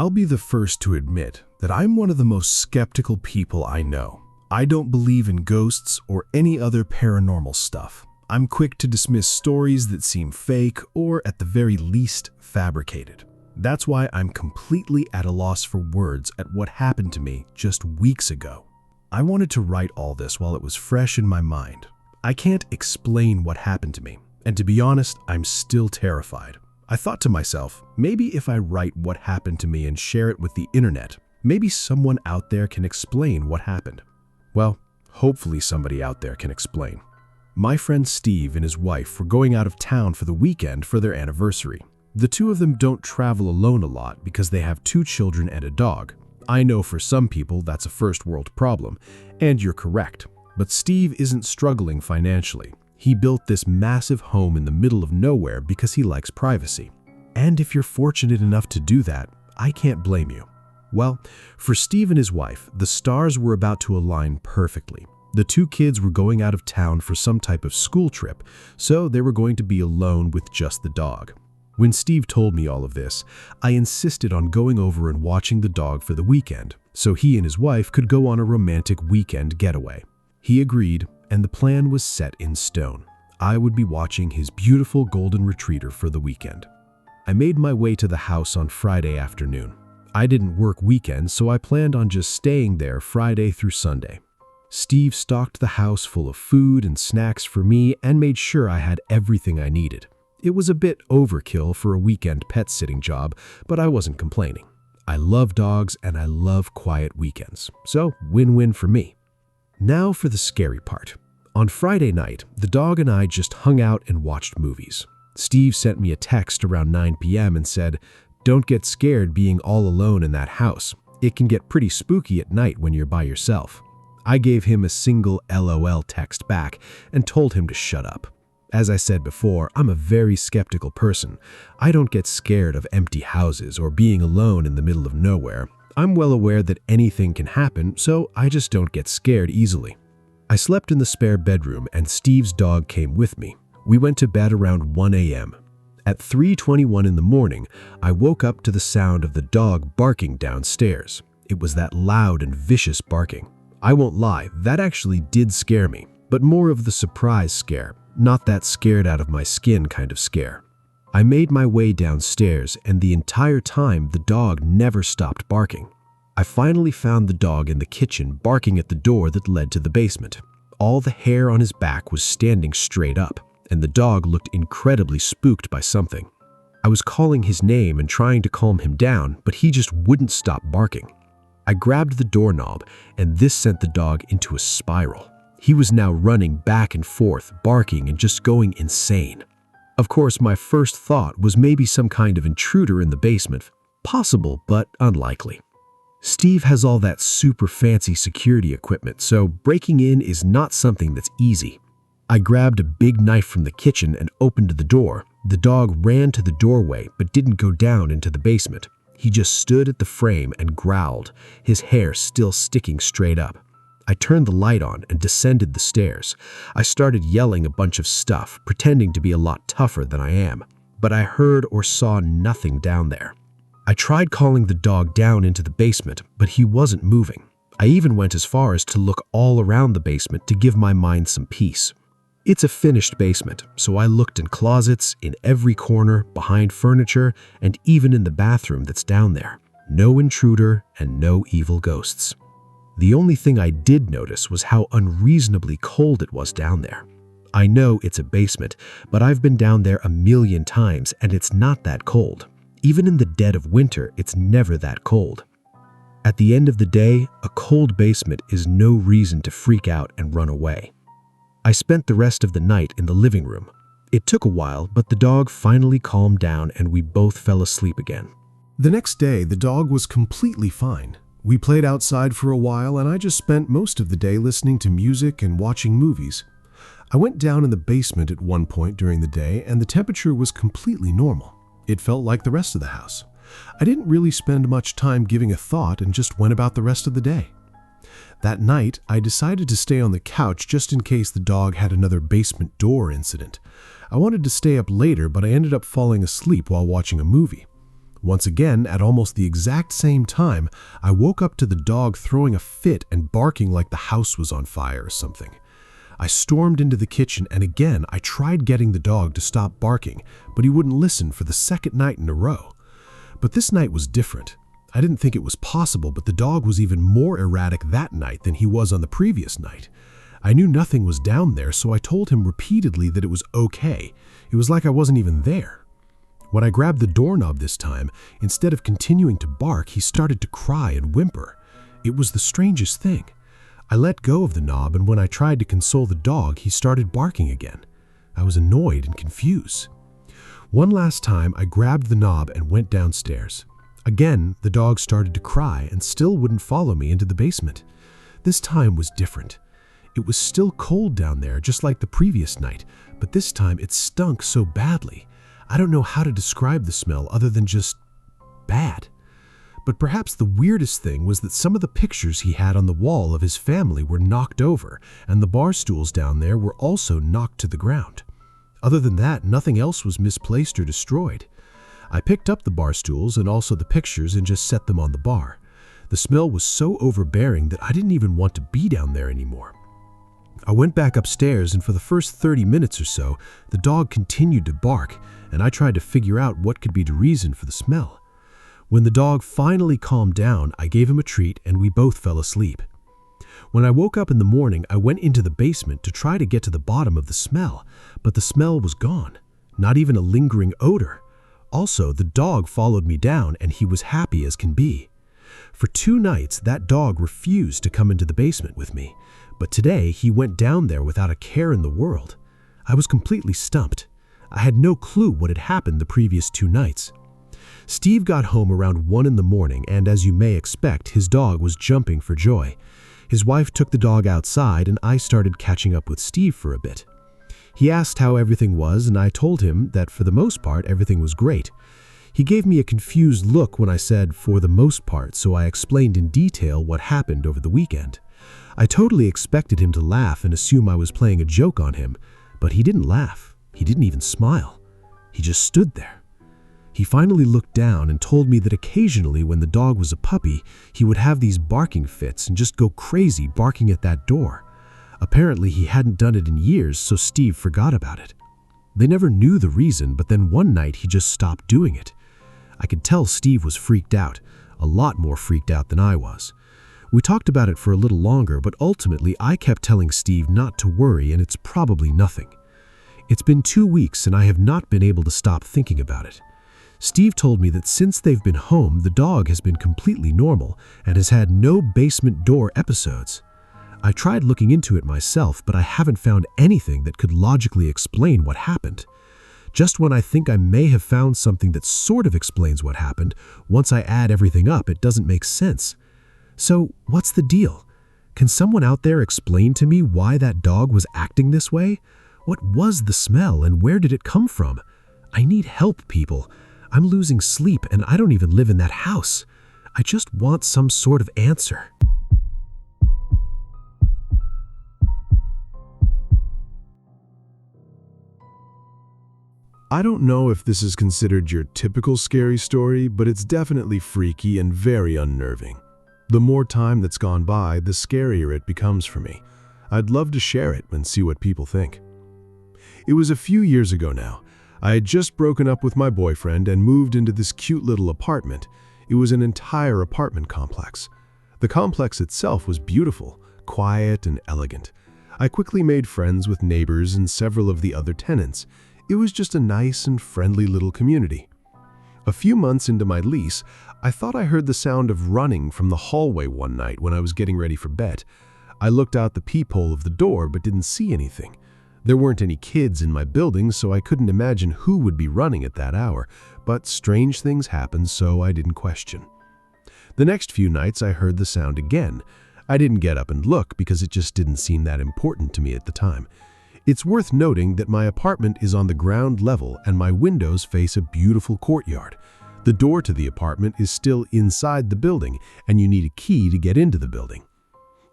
I'll be the first to admit that I'm one of the most skeptical people I know. I don't believe in ghosts or any other paranormal stuff. I'm quick to dismiss stories that seem fake or, at the very least, fabricated. That's why I'm completely at a loss for words at what happened to me just weeks ago. I wanted to write all this while it was fresh in my mind. I can't explain what happened to me, and to be honest, I'm still terrified. I thought to myself, maybe if I write what happened to me and share it with the internet, maybe someone out there can explain what happened. Well, hopefully somebody out there can explain. My friend Steve and his wife were going out of town for the weekend for their anniversary. The two of them don't travel alone a lot because they have 2 children and a dog. I know for some people that's a first world problem, and you're correct. But Steve isn't struggling financially. He built this massive home in the middle of nowhere because he likes privacy. And if you're fortunate enough to do that, I can't blame you. Well, for Steve and his wife, the stars were about to align perfectly. The 2 kids were going out of town for some type of school trip, so they were going to be alone with just the dog. When Steve told me all of this, I insisted on going over and watching the dog for the weekend, so he and his wife could go on a romantic weekend getaway. He agreed, and the plan was set in stone. I would be watching his beautiful golden retriever for the weekend. I made my way to the house on Friday afternoon. I didn't work weekends, so I planned on just staying there Friday through Sunday. Steve stocked the house full of food and snacks for me and made sure I had everything I needed. It was a bit overkill for a weekend pet sitting job, but I wasn't complaining. I love dogs and I love quiet weekends, so win-win for me. Now for the scary part. On Friday night, the dog and I just hung out and watched movies. Steve sent me a text around 9 p.m. and said, "Don't get scared being all alone in that house. It can get pretty spooky at night when you're by yourself." I gave him a single LOL text back and told him to shut up. As I said before, I'm a very skeptical person. I don't get scared of empty houses or being alone in the middle of nowhere. I'm well aware that anything can happen, so I just don't get scared easily. I slept in the spare bedroom and Steve's dog came with me. We went to bed around 1 a.m. At 3:21 in the morning, I woke up to the sound of the dog barking downstairs. It was that loud and vicious barking. I won't lie, that actually did scare me, but more of the surprise scare, not that scared out of my skin kind of scare. I made my way downstairs, and the entire time the dog never stopped barking. I finally found the dog in the kitchen barking at the door that led to the basement. All the hair on his back was standing straight up, and the dog looked incredibly spooked by something. I was calling his name and trying to calm him down, but he just wouldn't stop barking. I grabbed the doorknob, and this sent the dog into a spiral. He was now running back and forth, barking and just going insane. Of course, my first thought was maybe some kind of intruder in the basement. Possible, but unlikely. Steve has all that super fancy security equipment, so breaking in is not something that's easy. I grabbed a big knife from the kitchen and opened the door. The dog ran to the doorway but didn't go down into the basement. He just stood at the frame and growled, his hair still sticking straight up. I turned the light on and descended the stairs. I started yelling a bunch of stuff, pretending to be a lot tougher than I am, but I heard or saw nothing down there. I tried calling the dog down into the basement, but he wasn't moving. I even went as far as to look all around the basement to give my mind some peace. It's a finished basement, so I looked in closets, in every corner, behind furniture, and even in the bathroom that's down there. No intruder and no evil ghosts. The only thing I did notice was how unreasonably cold it was down there. I know it's a basement, but I've been down there a million times and it's not that cold. Even in the dead of winter, it's never that cold. At the end of the day, a cold basement is no reason to freak out and run away. I spent the rest of the night in the living room. It took a while, but the dog finally calmed down and we both fell asleep again. The next day, the dog was completely fine. We played outside for a while and I just spent most of the day listening to music and watching movies. I went down in the basement at one point during the day and the temperature was completely normal. It felt like the rest of the house. I didn't really spend much time giving a thought and just went about the rest of the day. That night, I decided to stay on the couch just in case the dog had another basement door incident. I wanted to stay up later, but I ended up falling asleep while watching a movie. Once again, at almost the exact same time, I woke up to the dog throwing a fit and barking like the house was on fire or something. I stormed into the kitchen and again I tried getting the dog to stop barking, but he wouldn't listen for the second night in a row. But this night was different. I didn't think it was possible, but the dog was even more erratic that night than he was on the previous night. I knew nothing was down there, so I told him repeatedly that it was okay. It was like I wasn't even there. When I grabbed the doorknob this time, instead of continuing to bark, he started to cry and whimper. It was the strangest thing. I let go of the knob, and when I tried to console the dog, he started barking again. I was annoyed and confused. One last time, I grabbed the knob and went downstairs. Again, the dog started to cry and still wouldn't follow me into the basement. This time was different. It was still cold down there, just like the previous night, but this time it stunk so badly. I don't know how to describe the smell other than just bad. But perhaps the weirdest thing was that some of the pictures he had on the wall of his family were knocked over, and the bar stools down there were also knocked to the ground. Other than that, nothing else was misplaced or destroyed. I picked up the bar stools and also the pictures and just set them on the bar. The smell was so overbearing that I didn't even want to be down there anymore. I went back upstairs, and for the first 30 minutes or so, the dog continued to bark, and I tried to figure out what could be the reason for the smell. When the dog finally calmed down, I gave him a treat and we both fell asleep. When I woke up in the morning, I went into the basement to try to get to the bottom of the smell, but the smell was gone. Not even a lingering odor. Also, the dog followed me down and he was happy as can be. For 2 nights, that dog refused to come into the basement with me, but today he went down there without a care in the world. I was completely stumped. I had no clue what had happened the previous 2 nights. Steve got home around 1 in the morning, and as you may expect, his dog was jumping for joy. His wife took the dog outside and I started catching up with Steve for a bit. He asked how everything was, and I told him that for the most part everything was great. He gave me a confused look when I said for the most part, so I explained in detail what happened over the weekend. I totally expected him to laugh and assume I was playing a joke on him, but he didn't laugh. He didn't even smile. He just stood there. He finally looked down and told me that occasionally when the dog was a puppy, he would have these barking fits and just go crazy barking at that door. Apparently he hadn't done it in years, so Steve forgot about it. They never knew the reason, but then one night he just stopped doing it. I could tell Steve was freaked out, a lot more freaked out than I was. We talked about it for a little longer, but ultimately I kept telling Steve not to worry and it's probably nothing. It's been 2 weeks and I have not been able to stop thinking about it. Steve told me that since they've been home, the dog has been completely normal and has had no basement door episodes. I tried looking into it myself, but I haven't found anything that could logically explain what happened. Just when I think I may have found something that sort of explains what happened, once I add everything up, it doesn't make sense. So, what's the deal? Can someone out there explain to me why that dog was acting this way? What was the smell and where did it come from? I need help, people. I'm losing sleep and I don't even live in that house. I just want some sort of answer. I don't know if this is considered your typical scary story, but it's definitely freaky and very unnerving. The more time that's gone by, the scarier it becomes for me. I'd love to share it and see what people think. It was a few years ago now. I had just broken up with my boyfriend and moved into this cute little apartment. It was an entire apartment complex. The complex itself was beautiful, quiet, and elegant. I quickly made friends with neighbors and several of the other tenants. It was just a nice and friendly little community. A few months into my lease, I thought I heard the sound of running from the hallway one night when I was getting ready for bed. I looked out the peephole of the door but didn't see anything. There weren't any kids in my building, so I couldn't imagine who would be running at that hour, but strange things happened, so I didn't question. The next few nights I heard the sound again. I didn't get up and look because it just didn't seem that important to me at the time. It's worth noting that my apartment is on the ground level and my windows face a beautiful courtyard. The door to the apartment is still inside the building, and you need a key to get into the building.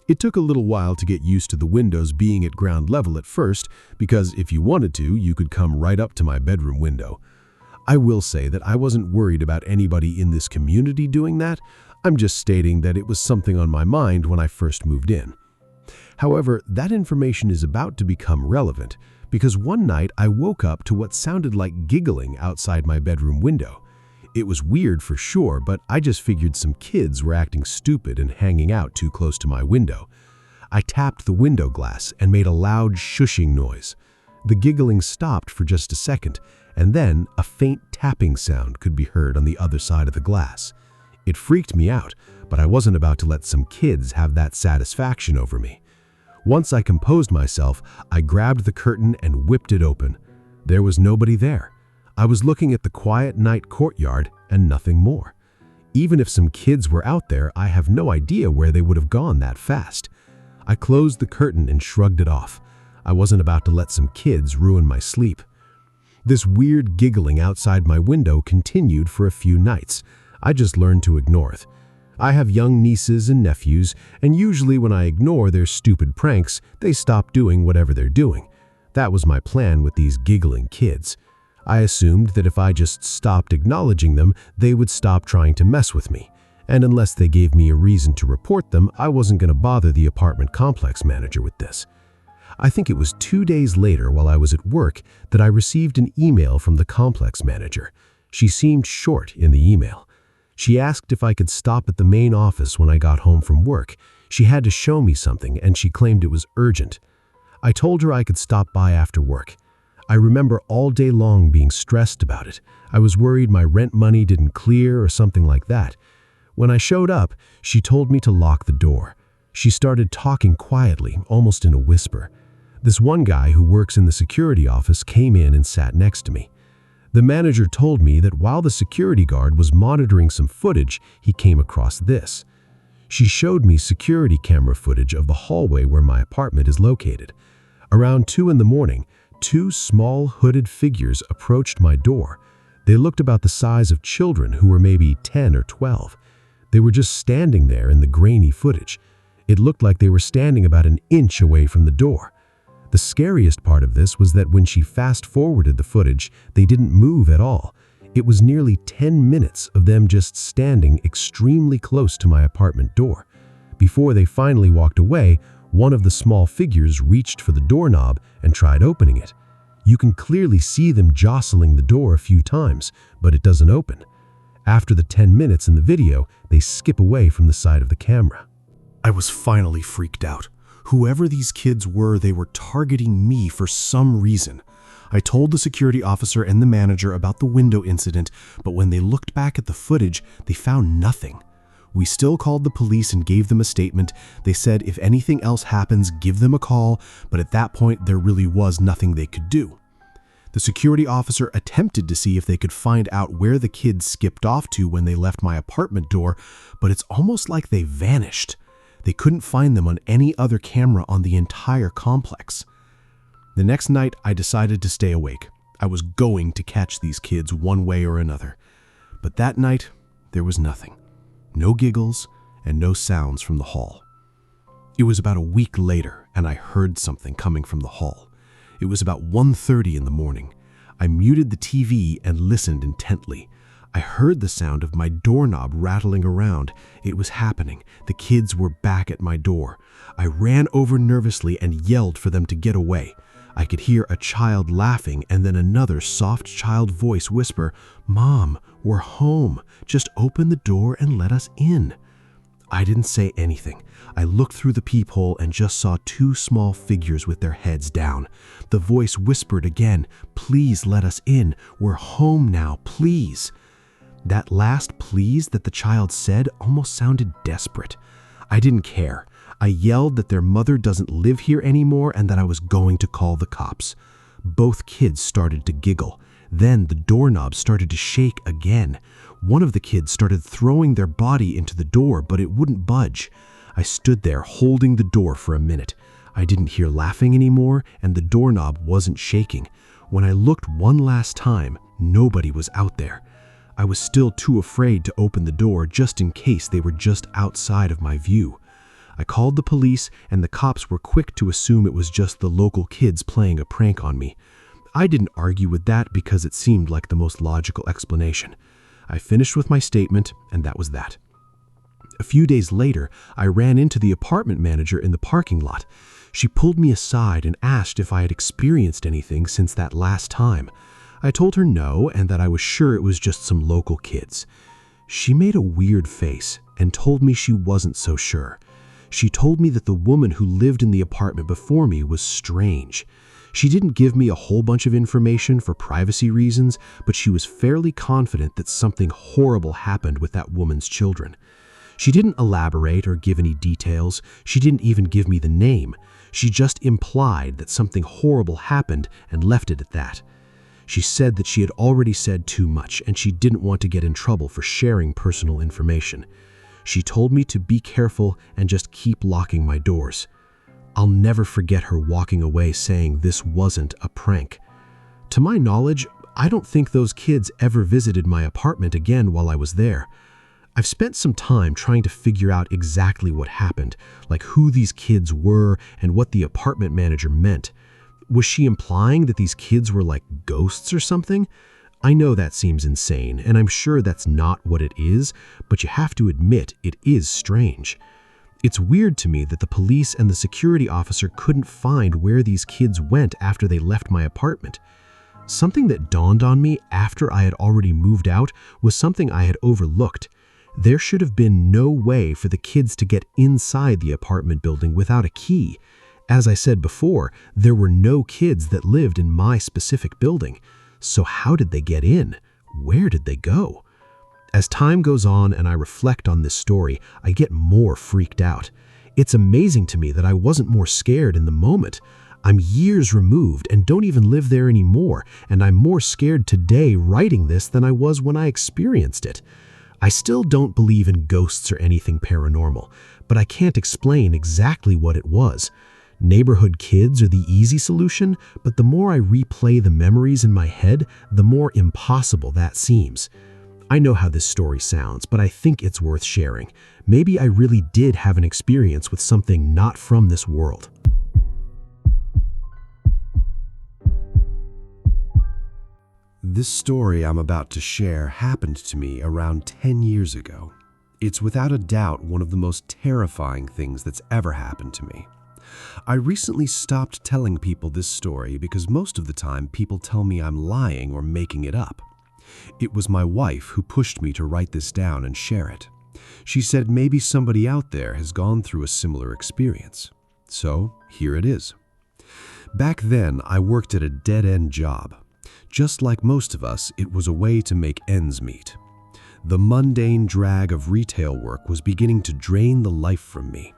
It took a little while to get used to the windows being at ground level at first, because if you wanted to, you could come right up to my bedroom window. I will say that I wasn't worried about anybody in this community doing that. I'm just stating that it was something on my mind when I first moved in. However, that information is about to become relevant because one night I woke up to what sounded like giggling outside my bedroom window. It was weird for sure, but I just figured some kids were acting stupid and hanging out too close to my window. I tapped the window glass and made a loud shushing noise. The giggling stopped for just a second, and then a faint tapping sound could be heard on the other side of the glass. It freaked me out, but I wasn't about to let some kids have that satisfaction over me. Once I composed myself, I grabbed the curtain and whipped it open. There was nobody there. I was looking at the quiet night courtyard and nothing more. Even if some kids were out there, I have no idea where they would have gone that fast. I closed the curtain and shrugged it off. I wasn't about to let some kids ruin my sleep. This weird giggling outside my window continued for a few nights. I just learned to ignore it. I have young nieces and nephews, and usually when I ignore their stupid pranks, they stop doing whatever they're doing. That was my plan with these giggling kids. I assumed that if I just stopped acknowledging them, they would stop trying to mess with me. And unless they gave me a reason to report them, I wasn't going to bother the apartment complex manager with this. I think it was 2 days later while I was at work that I received an email from the complex manager. She seemed short in the email. She asked if I could stop at the main office when I got home from work. She had to show me something and she claimed it was urgent. I told her I could stop by after work. I remember all day long being stressed about it. I was worried my rent money didn't clear or something like that. When I showed up, she told me to lock the door. She started talking quietly, almost in a whisper. This one guy who works in the security office came in and sat next to me. The manager told me that while the security guard was monitoring some footage, he came across this. She showed me security camera footage of the hallway where my apartment is located. Around 2 in the morning, 2 small hooded figures approached my door. They looked about the size of children who were maybe 10 or 12. They were just standing there in the grainy footage. It looked like they were standing about an inch away from the door. The scariest part of this was that when she fast-forwarded the footage, they didn't move at all. It was nearly 10 minutes of them just standing extremely close to my apartment door. Before they finally walked away, one of the small figures reached for the doorknob and tried opening it. You can clearly see them jostling the door a few times, but it doesn't open. After the 10 minutes in the video, they skip away from the side of the camera. I was finally freaked out. Whoever these kids were, they were targeting me for some reason. I told the security officer and the manager about the window incident, but when they looked back at the footage, they found nothing. We still called the police and gave them a statement. They said if anything else happens, give them a call, but at that point, there really was nothing they could do. The security officer attempted to see if they could find out where the kids skipped off to when they left my apartment door, but it's almost like they vanished. They couldn't find them on any other camera on the entire complex. The next night, I decided to stay awake. I was going to catch these kids one way or another. But that night, there was nothing. No giggles and no sounds from the hall. It was about a week later, and I heard something coming from the hall. It was about 1:30 in the morning. I muted the TV and listened intently. I heard the sound of my doorknob rattling around. It was happening. The kids were back at my door. I ran over nervously and yelled for them to get away. I could hear a child laughing and then another soft child voice whisper, "Mom, we're home. Just open the door and let us in." I didn't say anything. I looked through the peephole and just saw 2 small figures with their heads down. The voice whispered again, "Please let us in. We're home now, please." That last please that the child said almost sounded desperate. I didn't care. I yelled that their mother doesn't live here anymore and that I was going to call the cops. Both kids started to giggle. Then the doorknob started to shake again. One of the kids started throwing their body into the door, but it wouldn't budge. I stood there holding the door for a minute. I didn't hear laughing anymore, and the doorknob wasn't shaking. When I looked one last time, nobody was out there. I was still too afraid to open the door just in case they were just outside of my view. I called the police, and the cops were quick to assume it was just the local kids playing a prank on me. I didn't argue with that because it seemed like the most logical explanation. I finished with my statement, and that was that. A few days later, I ran into the apartment manager in the parking lot. She pulled me aside and asked if I had experienced anything since that last time. I told her no, and that I was sure it was just some local kids. She made a weird face and told me she wasn't so sure. She told me that the woman who lived in the apartment before me was strange. She didn't give me a whole bunch of information for privacy reasons, but she was fairly confident that something horrible happened with that woman's children. She didn't elaborate or give any details. She didn't even give me the name. She just implied that something horrible happened and left it at that. She said that she had already said too much and she didn't want to get in trouble for sharing personal information. She told me to be careful and just keep locking my doors. I'll never forget her walking away saying this wasn't a prank. To my knowledge, I don't think those kids ever visited my apartment again while I was there. I've spent some time trying to figure out exactly what happened, like who these kids were and what the apartment manager meant. Was she implying that these kids were like ghosts or something? I know that seems insane, and I'm sure that's not what it is, but you have to admit it is strange. It's weird to me that the police and the security officer couldn't find where these kids went after they left my apartment. Something that dawned on me after I had already moved out was something I had overlooked. There should have been no way for the kids to get inside the apartment building without a key. As I said before, there were no kids that lived in my specific building. So how did they get in? Where did they go? As time goes on and I reflect on this story, I get more freaked out. It's amazing to me that I wasn't more scared in the moment. I'm years removed and don't even live there anymore, and I'm more scared today writing this than I was when I experienced it. I still don't believe in ghosts or anything paranormal, but I can't explain exactly what it was. Neighborhood kids are the easy solution, but the more I replay the memories in my head, the more impossible that seems. I know how this story sounds, but I think it's worth sharing. Maybe I really did have an experience with something not from this world. This story I'm about to share happened to me around 10 years ago. It's without a doubt one of the most terrifying things that's ever happened to me. I recently stopped telling people this story because most of the time people tell me I'm lying or making it up. It was my wife who pushed me to write this down and share it. She said maybe somebody out there has gone through a similar experience. So here it is. Back then, I worked at a dead-end job. Just like most of us, it was a way to make ends meet. The mundane drag of retail work was beginning to drain the life from me.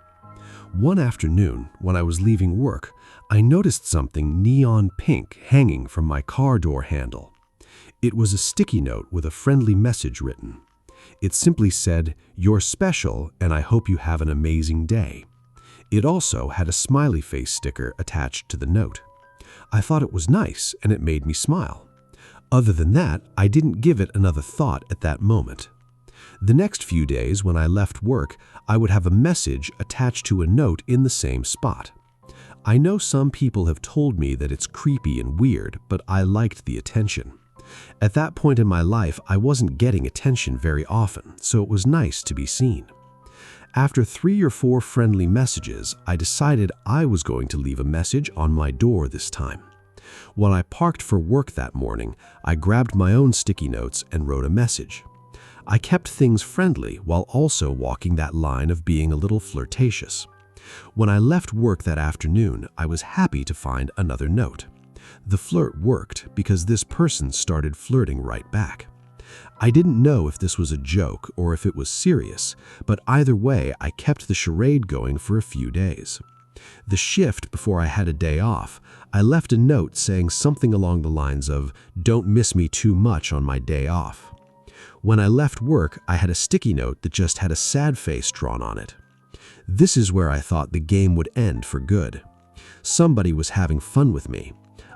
One afternoon, when I was leaving work, I noticed something neon pink hanging from my car door handle. It was a sticky note with a friendly message written. It simply said, "You're special, and I hope you have an amazing day." It also had a smiley face sticker attached to the note. I thought it was nice, and it made me smile. Other than that, I didn't give it another thought at that moment. The next few days when I left work, I would have a message attached to a note in the same spot. I know some people have told me that it's creepy and weird, but I liked the attention. At that point in my life, I wasn't getting attention very often, so it was nice to be seen. After 3 or 4 friendly messages, I decided I was going to leave a message on my door this time. When I parked for work that morning, I grabbed my own sticky notes and wrote a message. I kept things friendly while also walking that line of being a little flirtatious. When I left work that afternoon, I was happy to find another note. The flirt worked because this person started flirting right back. I didn't know if this was a joke or if it was serious, but either way, I kept the charade going for a few days. The shift before I had a day off, I left a note saying something along the lines of, "Don't miss me too much on my day off." When I left work, I had a sticky note that just had a sad face drawn on it. This is where I thought the game would end for good. Somebody was having fun with me.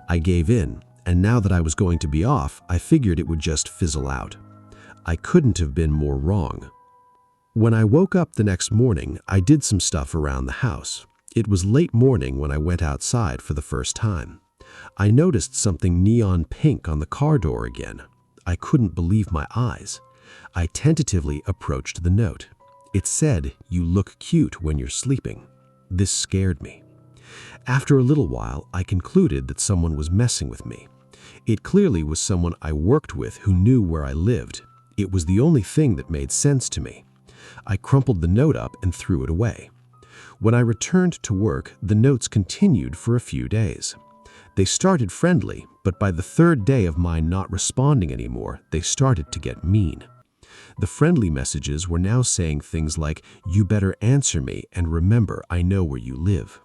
I gave in, and now that I was going to be off, I figured it would just fizzle out. I couldn't have been more wrong. When I woke up the next morning, I did some stuff around the house. It was late morning when I went outside for the first time. I noticed something neon pink on the car door again. I couldn't believe my eyes. I tentatively approached the note. It said, "You look cute when you're sleeping." This scared me. After a little while, I concluded that someone was messing with me. It clearly was someone I worked with who knew where I lived. It was the only thing that made sense to me. I crumpled the note up and threw it away. When I returned to work, the notes continued for a few days. They started friendly, but by the third day of my not responding anymore, they started to get mean. The friendly messages were now saying things like, "You better answer me, and remember, I know where you live."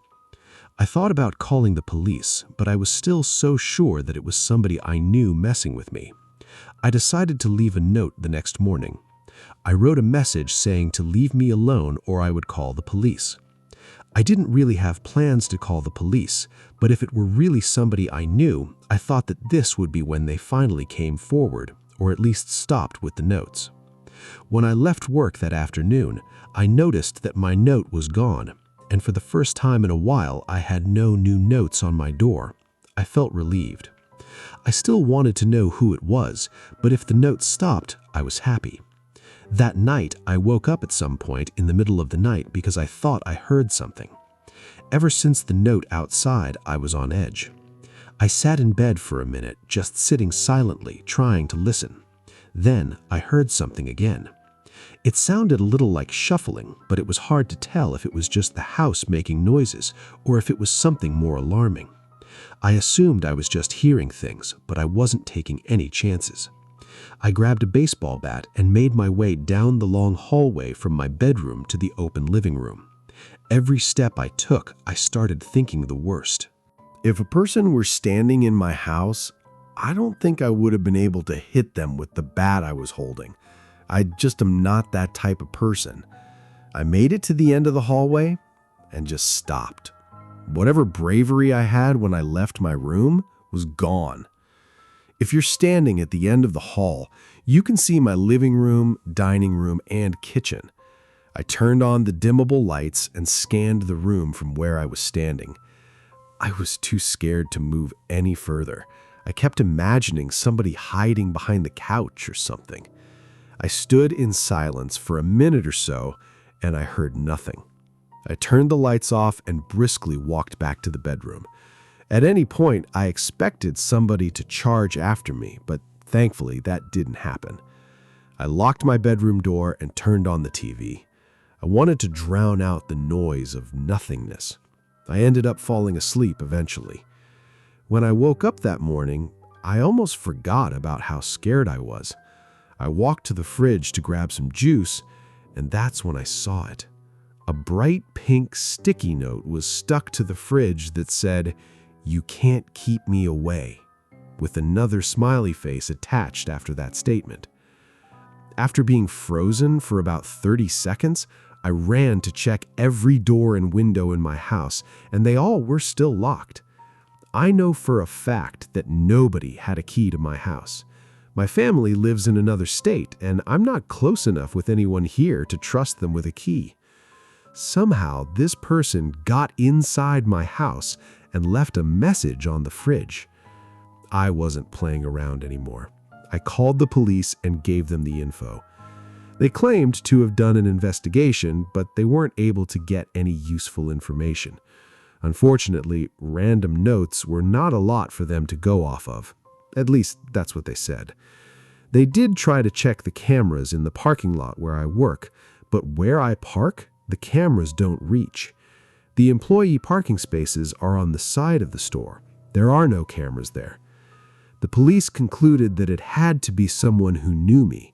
I thought about calling the police, but I was still so sure that it was somebody I knew messing with me. I decided to leave a note the next morning. I wrote a message saying to leave me alone or I would call the police. I didn't really have plans to call the police, but if it were really somebody I knew, I thought that this would be when they finally came forward, or at least stopped with the notes. When I left work that afternoon, I noticed that my note was gone, and for the first time in a while, I had no new notes on my door. I felt relieved. I still wanted to know who it was, but if the note stopped, I was happy. That night, I woke up at some point in the middle of the night because I thought I heard something. Ever since the note outside, I was on edge. I sat in bed for a minute, just sitting silently, trying to listen. Then I heard something again. It sounded a little like shuffling, but it was hard to tell if it was just the house making noises or if it was something more alarming. I assumed I was just hearing things, but I wasn't taking any chances. I grabbed a baseball bat and made my way down the long hallway from my bedroom to the open living room. Every step I took, I started thinking the worst. If a person were standing in my house, I don't think I would have been able to hit them with the bat I was holding. I just am not that type of person. I made it to the end of the hallway and just stopped. Whatever bravery I had when I left my room was gone. If you're standing at the end of the hall, you can see my living room, dining room, and kitchen. I turned on the dimmable lights and scanned the room from where I was standing. I was too scared to move any further. I kept imagining somebody hiding behind the couch or something. I stood in silence for a minute or so, and I heard nothing. I turned the lights off and briskly walked back to the bedroom. At any point, I expected somebody to charge after me, but thankfully that didn't happen. I locked my bedroom door and turned on the TV. I wanted to drown out the noise of nothingness. I ended up falling asleep eventually. When I woke up that morning, I almost forgot about how scared I was. I walked to the fridge to grab some juice, and that's when I saw it. A bright pink sticky note was stuck to the fridge that said, "You can't keep me away," with another smiley face attached after that statement. After being frozen for about 30 seconds, I ran to check every door and window in my house, and they all were still locked. I know for a fact that nobody had a key to my house. My family lives in another state, and I'm not close enough with anyone here to trust them with a key. Somehow, this person got inside my house and left a message on the fridge. I wasn't playing around anymore. I called the police and gave them the info. They claimed to have done an investigation, but they weren't able to get any useful information. Unfortunately, random notes were not a lot for them to go off of. At least, that's what they said. They did try to check the cameras in the parking lot where I work, but where I park, the cameras don't reach. The employee parking spaces are on the side of the store. There are no cameras there. The police concluded that it had to be someone who knew me.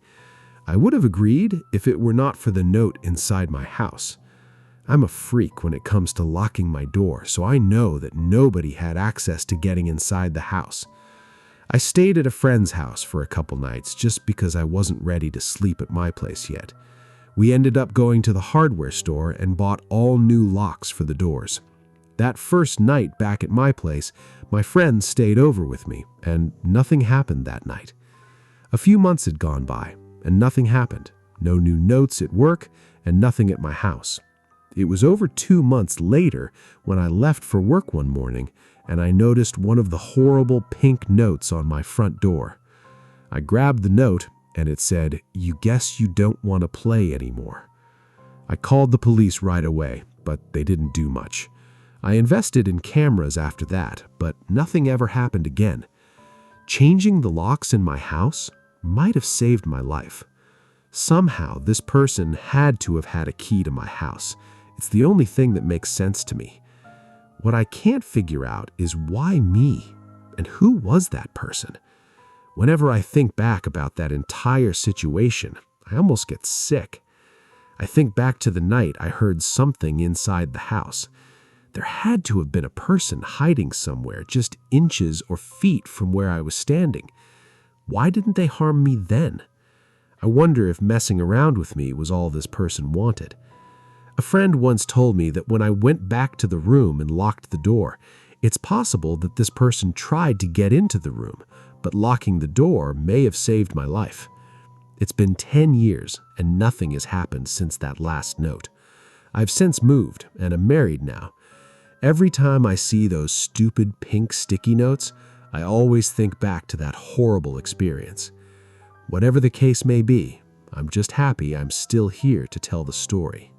I would have agreed if it were not for the note inside my house. I'm a freak when it comes to locking my door, so I know that nobody had access to getting inside the house. I stayed at a friend's house for a couple nights just because I wasn't ready to sleep at my place yet. We ended up going to the hardware store and bought all new locks for the doors. That first night back at my place, my friend stayed over with me, and nothing happened that night. A few months had gone by, and nothing happened. No new notes at work, and nothing at my house. It was over 2 months later when I left for work one morning, and I noticed one of the horrible pink notes on my front door. I grabbed the note, and it said, "You guess you don't want to play anymore." I called the police right away, but they didn't do much. I invested in cameras after that, but nothing ever happened again. Changing the locks in my house might have saved my life. Somehow, this person had to have had a key to my house. It's the only thing that makes sense to me. What I can't figure out is why me? And who was that person? Whenever I think back about that entire situation, I almost get sick. I think back to the night I heard something inside the house. There had to have been a person hiding somewhere just inches or feet from where I was standing. Why didn't they harm me then? I wonder if messing around with me was all this person wanted. A friend once told me that when I went back to the room and locked the door, it's possible that this person tried to get into the room, but locking the door may have saved my life. It's been 10 years and nothing has happened since that last note. I've since moved and am married now. Every time I see those stupid pink sticky notes, I always think back to that horrible experience. Whatever the case may be, I'm just happy I'm still here to tell the story.